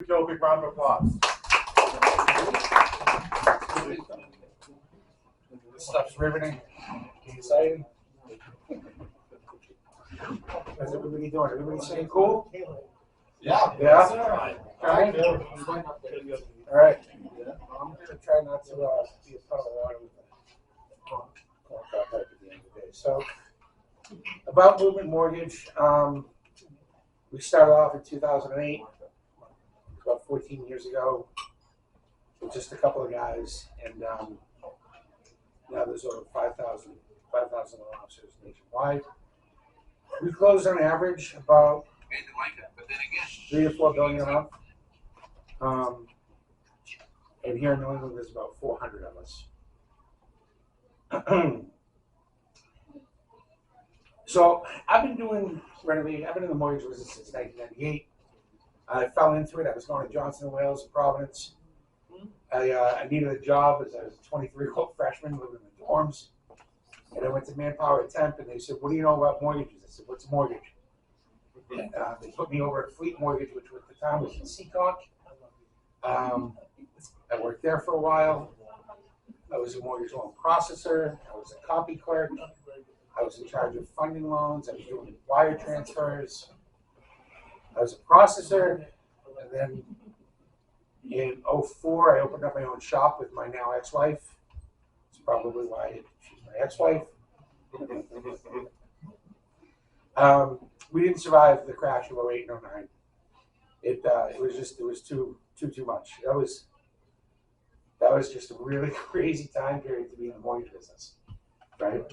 Joe, big round of applause. This stuff's riveting. Exciting. How's everybody doing? Everybody saying cool? Yeah. Yeah? All right. All right. I'm going to try not to be a puddle of water with the corn cob pipe at the end of the day. So, about Movement Mortgage, we started off in 2008, about 14 years ago, with just a couple of guys, and now there's over 5,000 loan officers nationwide. We close on average about $3 to $4 billion a month. And here in New England, there's about 400 of us. So I've been doing renovating. I've been in the mortgage business since 1998. I fell into it. I was going to Johnson & Wales in Providence. I needed a job as I was a 23-year-old freshman living in the dorms. And I went to Manpower Temp, and they said, "What do you know about mortgages?" I said, "What's a mortgage?" And they put me over at Fleet Mortgage, which at the time was in Seacock. I worked there for a while. I was a mortgage loan processor. I was a copy clerk. I was in charge of funding loans. I was doing wire transfers. I was a processor. And then in 2004, I opened up my own shop with my now ex-wife. That's probably why she's my ex-wife. We didn't survive the crash of 2008 and 2009. It was too much. That was just a really crazy time period to be in the mortgage business, right?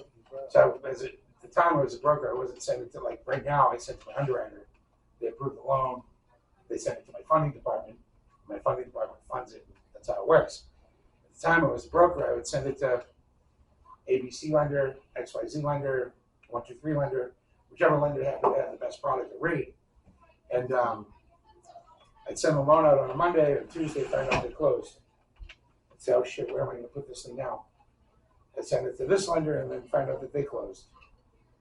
So at the time I was a broker, I wasn't sending it to, like right now, I send it to my underwriter. They approve the loan. They send it to my funding department. My funding department funds it. That's how it works. At the time I was a broker, I would send it to ABC lender, XYZ lender, 123 lender, whichever lender happened to have the best product or rate. And I'd send the loan out on a Monday, or Tuesday, find out they closed. I'd say, "Oh shit, where am I going to put this thing now?" I'd send it to this lender and then find out that they closed.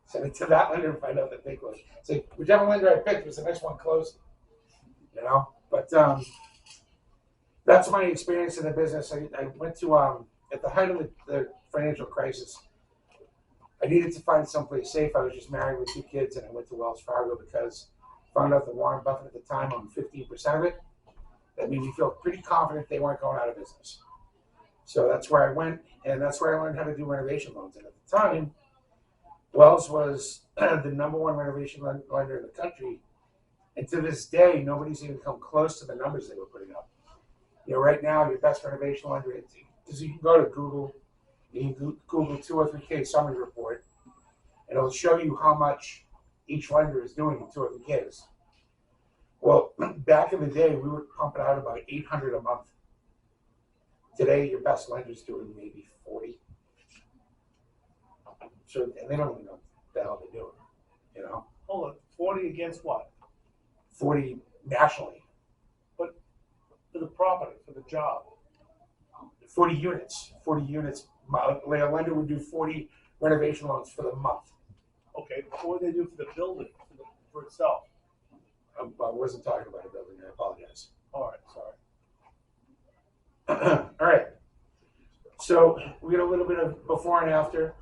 Send it to that lender and find out that they closed. So whichever lender I picked was the next one closed. You know? But that's my experience in the business. I went to, at the height of the financial crisis, I needed to find someplace safe. I was just married with 2 kids, and I went to Wells Fargo because I found out that Warren Buffett at the time owned 15% of it. That made me feel pretty confident they weren't going out of business. So that's where I went, and that's where I learned how to do renovation loans. And at the time, Wells was the #1 renovation lender in the country. And to this day, nobody's even come close to the numbers they were putting up. You know, right now, your best renovation lender, because you can go to Google, you can Google 203K summary report, and it'll show you how much each lender is doing in 203Ks. Well, back in the day, we were pumping out about 800 a month. Today, your best lender's doing maybe 40. So, and they don't even know what the hell they're doing, you know? Hold on, 40 against what? 40 nationally. But for the property, for the job. 40 units. 40 units. A lender would do 40 renovation loans for the month. Okay, what do they do for the building, for itself? I wasn't talking about a building. I apologize. All right, sorry. All right. So we got a little bit of before and after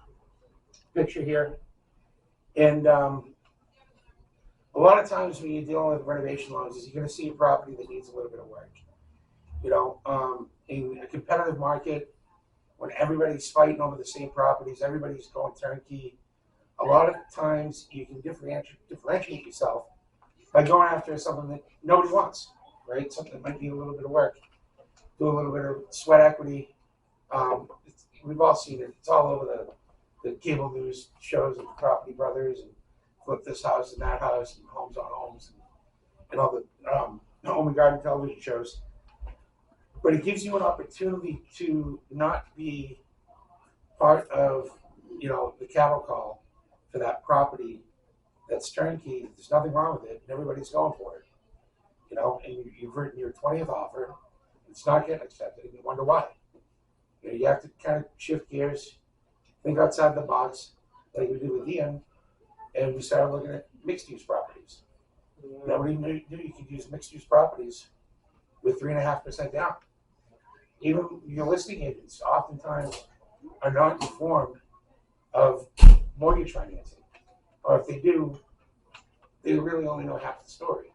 picture here. And a lot of times when you're dealing with renovation loans is you're going to see a property that needs a little bit of work. You know, in a competitive market, when everybody's fighting over the same properties, everybody's going turnkey, a lot of times you can differentiate yourself by going after something that nobody wants, right? Something that might need a little bit of work, do a little bit of sweat equity. We've all seen it. It's all over the cable news shows of Property Brothers and Flip This House and That House and Homes on Homes and all the Home and Garden television shows. But it gives you an opportunity to not be part of, you know, the cattle call for that property that's turnkey. There's nothing wrong with it, and everybody's going for it. You know, and you've written your 20th offer, it's not getting accepted, and you wonder why. You know, you have to kind of shift gears, think outside the box, like we do with Ian, and we started looking at mixed-use properties. Nobody knew you could use mixed-use properties with 3.5% down. Even your listing agents oftentimes are not informed of mortgage financing, or if they do, they really only know half the story,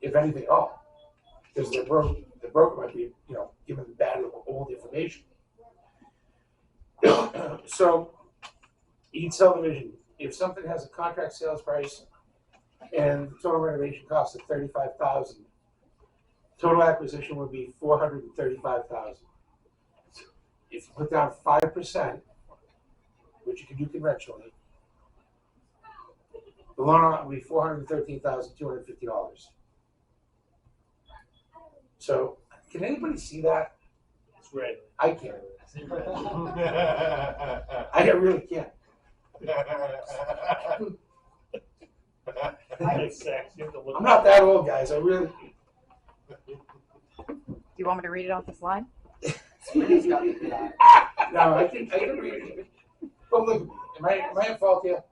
if anything at all, because the broker might be, giving them bad old information. So each subdivision, if something has a contract sales price and the total renovation cost of $35,000, total acquisition would be $435,000. If you put down 5%, which you can do conventionally, the loan amount would be $413,250. So, can anybody see that? It's red. I can't. I really can't. I'm not that old, guys. I really. Do you want me to read it off the slide? No, I can read it. But look, am I at fault here?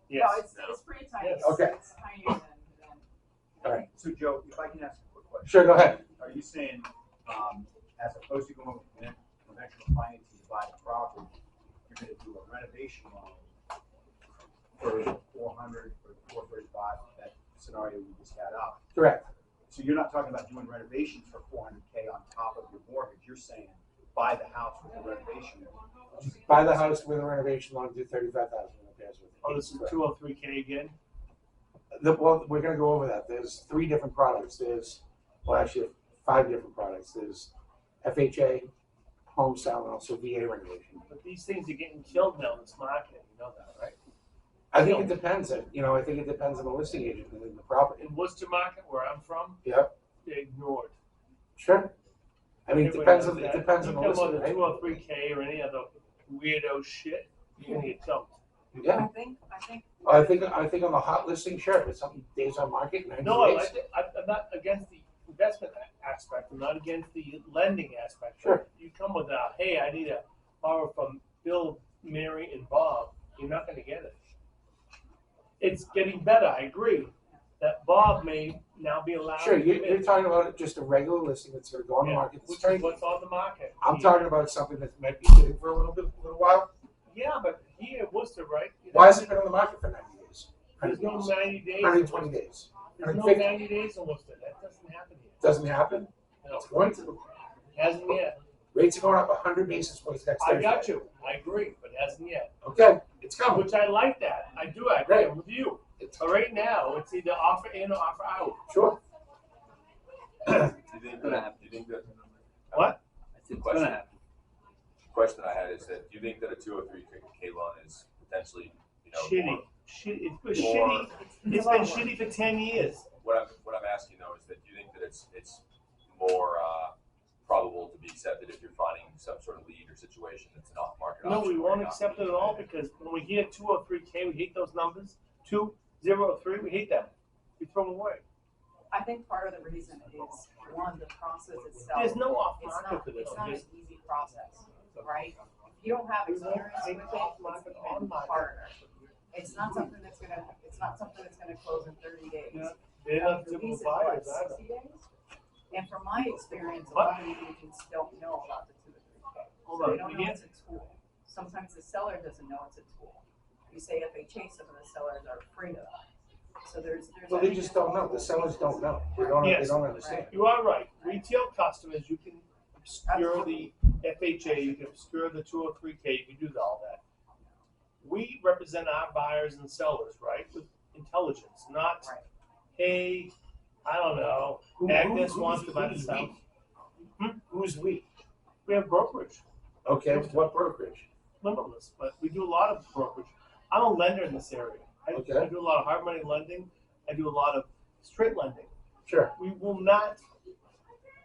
Yes. No, it's pretty tiny. Yes. Okay. It's tinier than. All right. So Joe, if I can ask a quick question. Sure, go ahead. Are you saying, as opposed to going with conventional financing to buy the property, you're gonna do a renovation loan for 400 or 435, that scenario we just got up? Correct. So you're not talking about doing renovations for $400K on top of your mortgage, you're saying buy the house with the renovation loan. Buy the house with a renovation loan, do $35,000 repairs with it. Oh, this is 203K again? Well, we're gonna go over that. There's 3 different products. Actually 5 different products. There's FHA, home sale, and also VA renovation. But these things are getting killed now in this market, you know that, right? I think it depends. I think it depends on the listing agent and the property. In Worcester market, where I'm from, Yep. they're ignored. Sure. I mean, it depends on the listing, You come on the right? 203K or any other weirdo shit, you're gonna get dumped. Yeah. I think on the hot listing, sure. If it's something days on market, 90 No, days. I'm not against the investment aspect. I'm not against the lending aspect. Sure. You come with a, hey, I need a borrow from Bill, Mary, and Bob. You're not going to get it. It's getting better. I agree that Bob may now be allowed. Sure, to you're talking about just a regular listing that's going to go on the market. Which is what's on the market. I'm talking about something that might be sitting for a little while. Yeah, but here in Worcester, right? Why has it been on the market for 90 days? There's no 90 days. 120 days. There's no 150. 90 days in Worcester. That doesn't happen here. Doesn't happen. No, It's going to. hasn't yet. Rates are going up 100 basis points next Thursday. I got you. I agree, but hasn't yet. Okay, it's coming. Which I like that. I do. I agree with you. It's But right now, it's either offer in or offer out. sure. Do you think that? What? The question I had is that do you think that a 203K loan is potentially, Shitty. more- Shitty. It was more- shitty. It's been shitty for 10 years. What I'm asking though is that do you think that it's more probable to be accepted if you're finding some sort of lead or situation that's an off-market No, option? we won't accept it at all because when we hear 203K, we hate those numbers. 203, we hate them. We throw them away. I think part of the reason is, one, the process itself. There's no off It's market not, for this. it's not an There's- easy process, right? If you don't have experience with it, it's even harder. It's not something that's gonna close in 30 days. Yeah. They're not The typical lease is buyers what, either. 60 days? And from my experience, a lot of the agents don't know about the 203K. Hold So on, they don't know again? it's a tool. Sometimes the seller doesn't know it's a tool. You say FHA, some of the sellers are afraid of that. So there's. Well, they just don't know. The sellers don't know. They Yes. don't understand. You are right. Retail customers, you can obscure the FHA, you can obscure the 203K, you can do all that. We represent our buyers and sellers, right, with intelligence, not, Right. hey, I don't know, Agnes wants to buy this house. Who's we? We have brokerage, Okay, what brokerage? limitless, but we do a lot of brokerage. I'm a lender in this area. I Okay. do a lot of hard money lending. I do a lot of straight lending. Sure.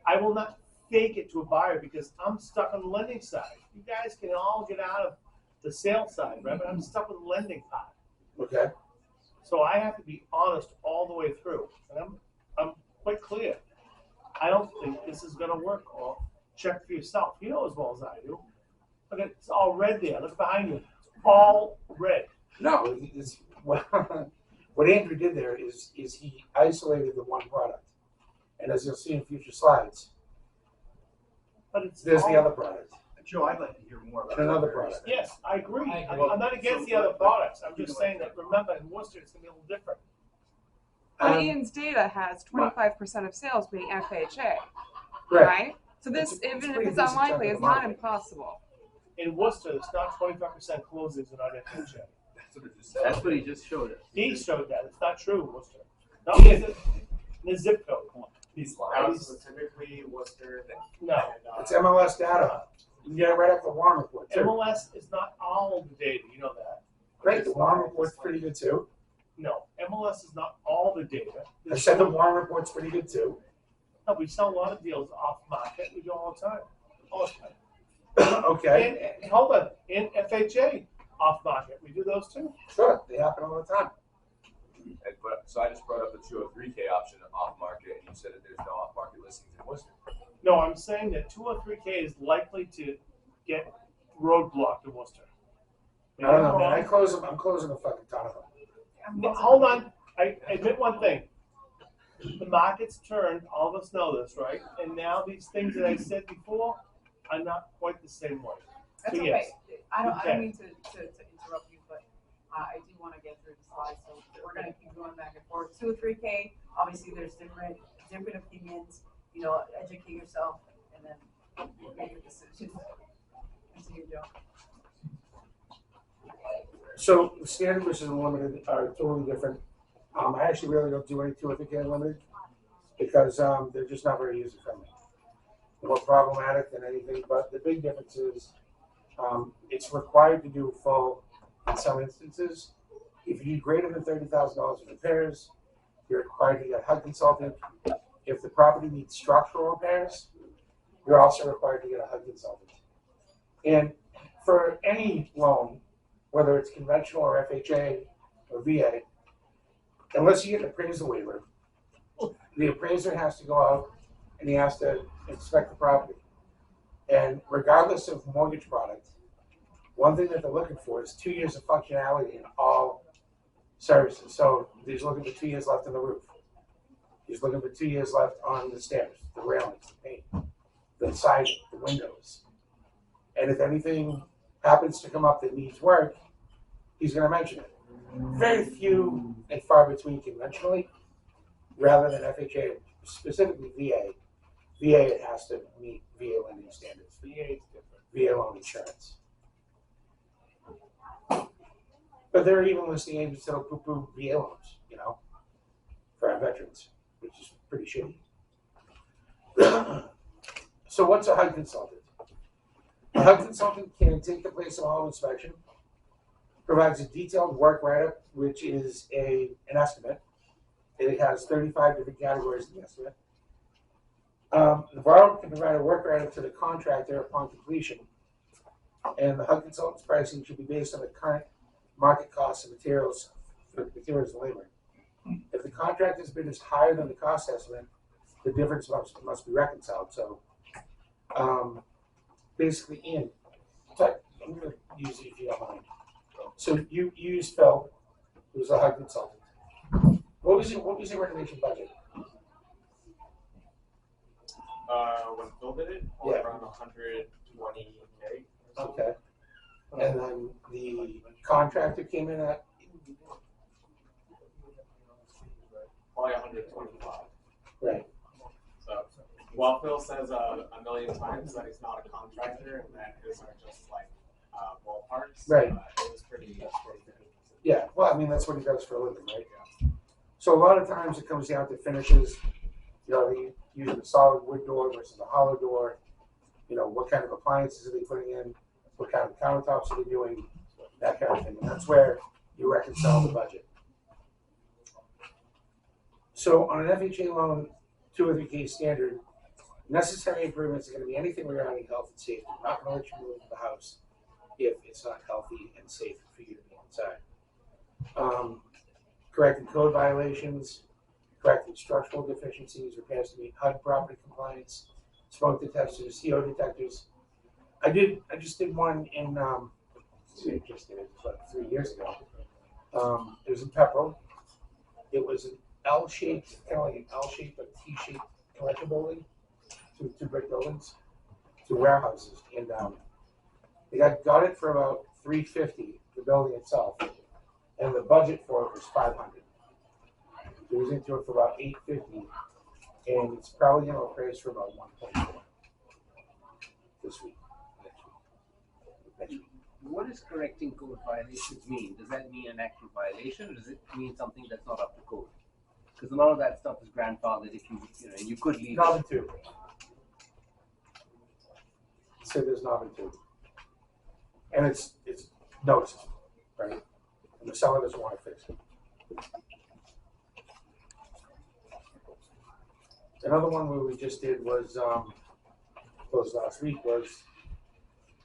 I will not fake it to a buyer because I'm stuck on the lending side. You guys can all get out of the sales side, right? But I'm stuck with the lending part. Okay. So I have to be honest all the way through. And I'm quite clear. I don't think this is gonna work, or check for yourself. You know as well as I do. Look, it's all red there. Look behind you. It's all red. No, what Andrew did there is he isolated the one product. And as you'll see in future slides, But it's there's the all- other product. Joe, I'd like to hear more about. And another that. product. Yes, I agree. I agree. I'm not against the other products. I'm just saying that, remember, in Worcester, it's gonna be a little different. But Um, Ian's data has 25% of sales being FHA, Right. right? So this, It's a even if pretty it's decent unlikely, chunk of it's the not market. impossible. In Worcester, it's not 25% closings are not FHA. That's what it just said. That's what he just showed us. He showed that. It's not true in Worcester. Not in the zip code. He's lying. Typically Worcester. No. And, It's MLS data. You can get it right off the Warren report too. MLS is not all the data. You know that. Great, the Warren report's pretty good too. No, MLS is not all the data. I said the Warren report's pretty good too. No, we sell a lot of deals off market. We do all the time. All the time. Okay, And hold on, in FHA off market, we do those too. sure, they happen all the time. So I just brought up the 203K option off market, and you said that there's no off market listings in Worcester. No, I'm saying that 203K is likely to get roadblocked in Worcester. I don't know, man, I'm closing a fucking ton of them. No, hold on, I admit one thing. The market's turned, all of us know this, right? And now these things that I said before are not quite the same way. That's So okay. yes. I don't Okay. mean to interrupt you, but I do want to get through the slides, so we're gonna keep going back and forth. 2 or 3K, obviously there's different opinions, you know, educate yourself and then make your decision. Continue, Joe. So the standard versus unlimited are totally different. I actually really don't do any 2 or 3K unlimited because they're just not very user friendly. They're more problematic than anything, but the big difference is it's required to do full in some instances. If you do greater than $30,000 in repairs, you're required to get a HUD consultant. If the property needs structural repairs, you're also required to get a HUD consultant. And for any loan, whether it's conventional or FHA or VA, unless you get an appraisal waiver, the appraiser has to go out and he has to inspect the property. And regardless of mortgage product, one thing that they're looking for is 2 years of functionality in all services. So he's looking for 2 years left on the roof. He's looking for 2 years left on the stairs, the railings, the paint, the siding, the windows. And if anything happens to come up that needs work, he's going to mention it. Very few and far between conventionally, rather than FHA, specifically VA. VA, it has to meet VA lending standards. VA is different. VA loan insurance. But there are even listing agents that'll poo-poo VA loans, you know, for our veterans, which is pretty shitty. So what's a HUD consultant? A HUD consultant can take the place of a home inspection, provides a detailed work write-up, which is an estimate. It has 35 different categories in the estimate. The borrower can provide a work write-up to the contractor upon completion, and the HUD consultant's pricing should be based on the current market costs of materials and labor. If the contractor's bid is higher than the cost estimate, the difference must be reconciled. So, basically, Ian, I'm going to use you if you don't mind. So you used Phil, who's a HUD consultant. What was your renovation budget? When Phil did it, Yeah. around 120K. Okay. And then the contractor came in at, Probably 125. right. So, while Phil says a million times that he's not a contractor and that his are just like ballparks, Right. It was pretty good. Yeah, well, I mean, that's what he does for a living, right? So a lot of times it comes down to finishes. You know, they use a solid wood door versus a hollow door. You know, what kind of appliances are they putting in? What kind of countertops are they doing? That kind of thing. And that's where you reconcile the budget. So on an FHA loan, 2 or 3K standard, necessary improvements are going to be anything regarding health and safety. I'm not going to let you move into the house if it's not healthy and safe for you to be inside. Correcting code violations, correcting structural deficiencies, repairs to meet HUD property compliance, smoke detectors, CO detectors. I just did one in, just did it like 3 years ago. It was in Pepperell. It was an L-shaped, kind of like an L-shaped, but T-shaped commercial building, two brick buildings, two warehouses, and they got it for about $350, the building itself, and the budget for it was $500. It was into it for about $850, and it's probably going to appraise for about 1.4 this week, next week. What does correcting code violations mean? Does that mean an actual violation, or does it mean something that's not up to code? Because a lot of that stuff is grandfathered if and you could leave Knob it. and tube. So there's knob and tube. And it's noticeable, right? And the seller doesn't want to fix it. Another one where we just did was last week was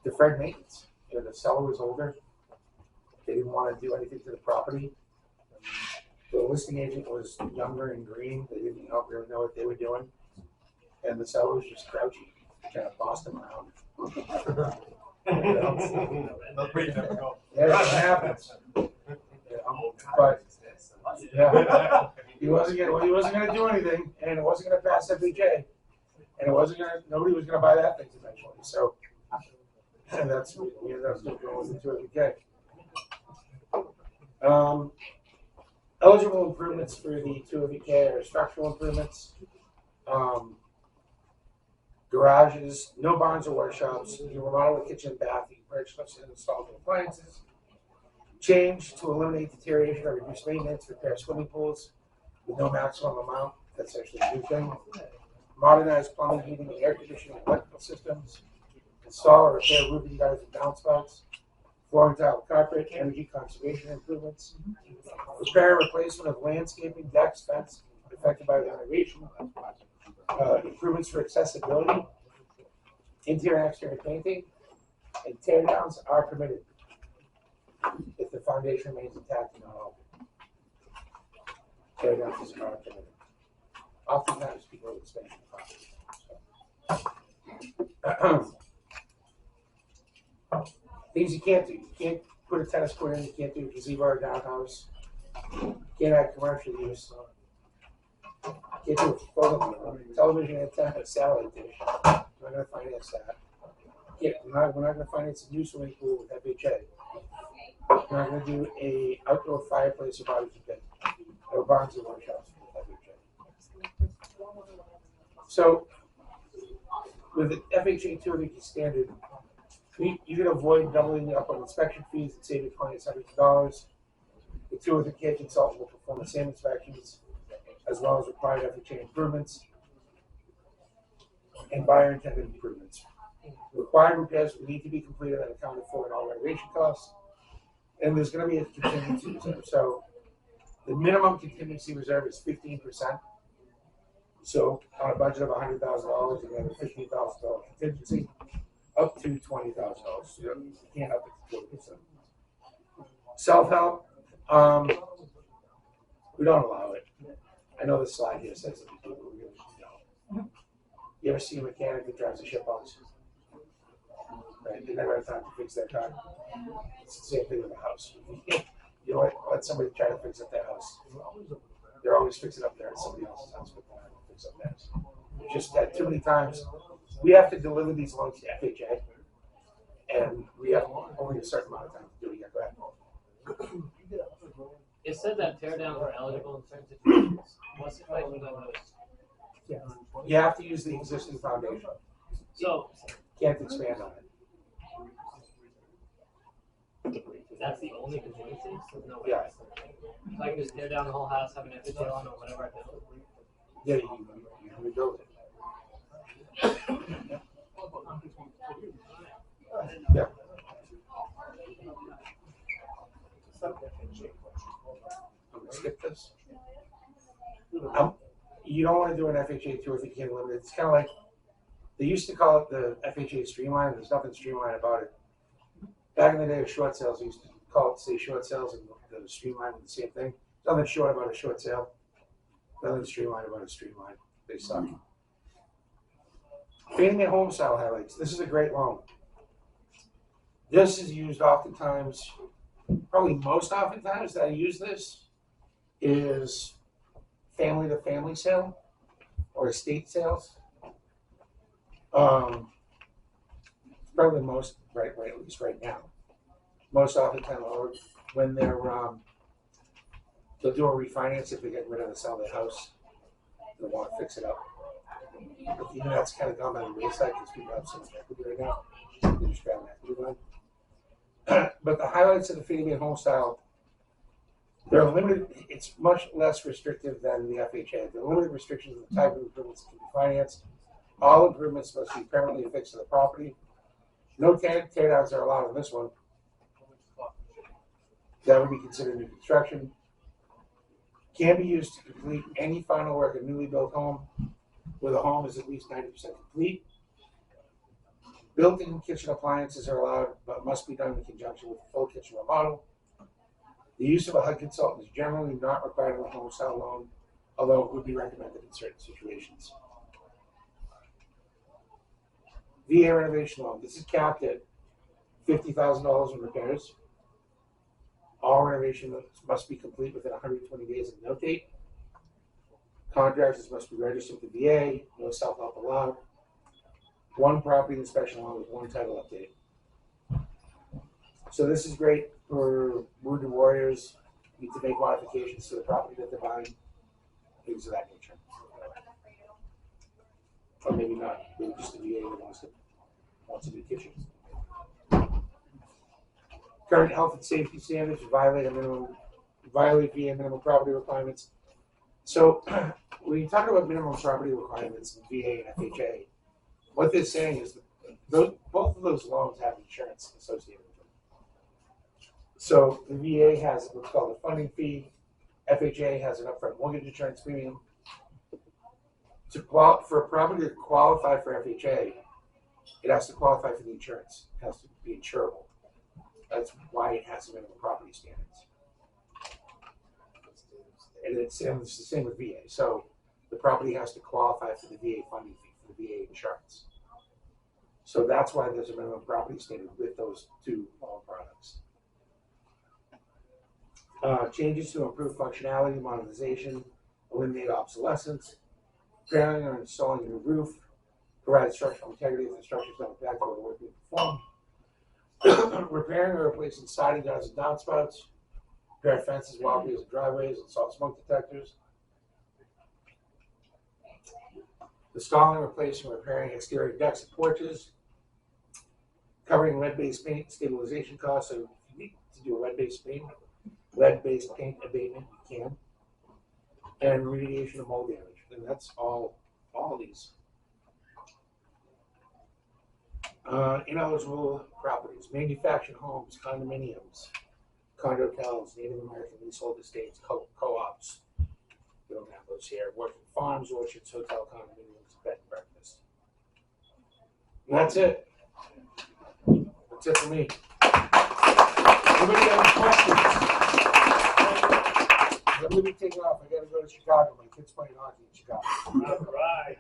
deferred maintenance. You know, the seller was older. They didn't want to do anything to the property. The listing agent was younger and green. They didn't really know what they were doing. And the seller was just grouchy, kind of bossed them around. Yeah, that happens. But yeah, he wasn't gonna do anything, and it wasn't gonna pass FHA, and nobody was gonna buy that thing eventually. So, and that's we ended up still going into FHA. Eligible improvements for the 2FK are structural improvements, garages, no barns or workshops. You remodel the kitchen and bath. You purchase and install the appliances. Change to eliminate deterioration or reduce maintenance. Repair swimming pools with no maximum amount. That's actually a new thing. Modernize plumbing, heating, and air conditioning, electrical systems. Install or repair roofing gutters and downspouts. Flooring, tile, carpet, energy conservation improvements. Repair and replacement of landscaping, decks, fence affected by renovation. Improvements for accessibility. Interior and exterior painting. And tear downs are permitted if the foundation remains intact and not altered. Tear downs are permitted. Oftentimes people are expanding the property. Things you can't do. You can't put a tennis court in. You can't do a gazebo or a downhouse. You can't add commercial use. You can't do a photo, television antenna, a satellite dish. We're not going to finance that. We're not going to finance a new swimming pool with FHA. We're not going to do a outdoor fireplace or barbecue pit or barns and workshops with FHA. So with the FHA 2FK standard, you can avoid doubling up on inspection fees and save your clients hundreds of dollars. The 2FK consultant will perform the same inspections as well as required FHA improvements and buyer intended improvements. Required repairs will need to be completed and accounted for in all renovation costs. And there's going to be a contingency reserve. So the minimum contingency reserve is 15%. So on a budget of $100,000, you have a $15,000 contingency up to $20,000. So you can't up it to 40%. Self-help, we don't allow it. I know the slide here says that we do, but we really don't. You ever see a mechanic that drives a shitbox? Right? They never have time to fix their car. It's the same thing with a house. You know, let somebody try to fix up their house. They're always fixing up there at somebody else's house, but they're not going to fix up theirs. Just that too many times, we have to deliver these loans to FHA, and we have only a certain amount of time to do it. Get back. It said that tear downs are eligible in certain situations. What's the question about those? You have to use the existing foundation. So Can't expand on it. that's the only contingency? So no way. Yeah. So I can just tear down the whole house, have an FHA on or whatever I build? Yeah, you rebuild it. Yeah. I'm gonna skip this. You don't want to do an FHA tour if you can't limit it. It's kind of like they used to call it the FHA streamline. There's nothing streamlined about it. Back in the day of short sales, they used to call it, say, short sales, and the streamline was the same thing. Nothing short about a short sale. Nothing streamlined about a streamline. They suck. Fannie Mae home style highlights. This is a great loan. This is used oftentimes, probably most oftentimes that I use this is family to family sale. or estate sales. Probably most, right, at least right now. Most often, or when they'll do a refinance if they get rid of the sell their house, they want to fix it up. But even that's kind of gone by the wayside because people have so much equity right now. They just grab an equity line. But the highlights of the Fabian home style, they're limited. It's much less restrictive than the FHA. The limited restrictions of the type of improvements that can be financed. All improvements must be permanently affixed to the property. No teardowns are allowed in this one. That would be considered new construction. Can be used to complete any final work of a newly built home where the home is at least 90% complete. Built-in kitchen appliances are allowed, but must be done in conjunction with a full kitchen remodel. The use of a HUD consultant is generally not required in the home style loan, although it would be recommended in certain situations. VA renovation loan. This is capped at $50,000 in repairs. All renovations must be complete within 120 days of note date. Contractors must be registered with the VA. No self-help allowed. One property inspection along with one title update. So this is great for wounded warriors who need to make modifications to the property that they're buying, things of that nature. Or maybe not. Maybe just the VA that wants a new kitchen. Current health and safety standards violate VA minimum property requirements. So when you talk about minimum property requirements in VA and FHA, what they're saying is that both of those loans have insurance associated with them. So the VA has what's called a funding fee. FHA has an upfront mortgage insurance premium. For a property to qualify for FHA, it has to qualify for the insurance. It has to be insurable. That's why it has minimum property standards. And it's the same with VA. So the property has to qualify for the VA funding fee, for the VA insurance. So that's why there's a minimum property standard with those two loan products. Changes to improve functionality, modernization, eliminate obsolescence, repairing or installing a new roof, provide structural integrity if the structure is not impacted by the work being performed, repairing or replacing siding guards and downspouts, repair fences, walkways, and driveways, install smoke detectors, installing, replacing, repairing exterior decks and porches, covering lead-based paint stabilization costs. So if you need to do a lead-based paint abatement, you can, and remediation of mold damage. And that's all these. Ineligible properties, manufactured homes, condominiums, condo hotels, Native American leasehold estates, co-ops. We don't have those here. Working farms, orchards, hotel condominiums, bed and breakfast. And that's it. That's it for me. Anybody have any questions? I'm going to be taking off. I got to go to Chicago. My kid's playing hockey in Chicago. All right.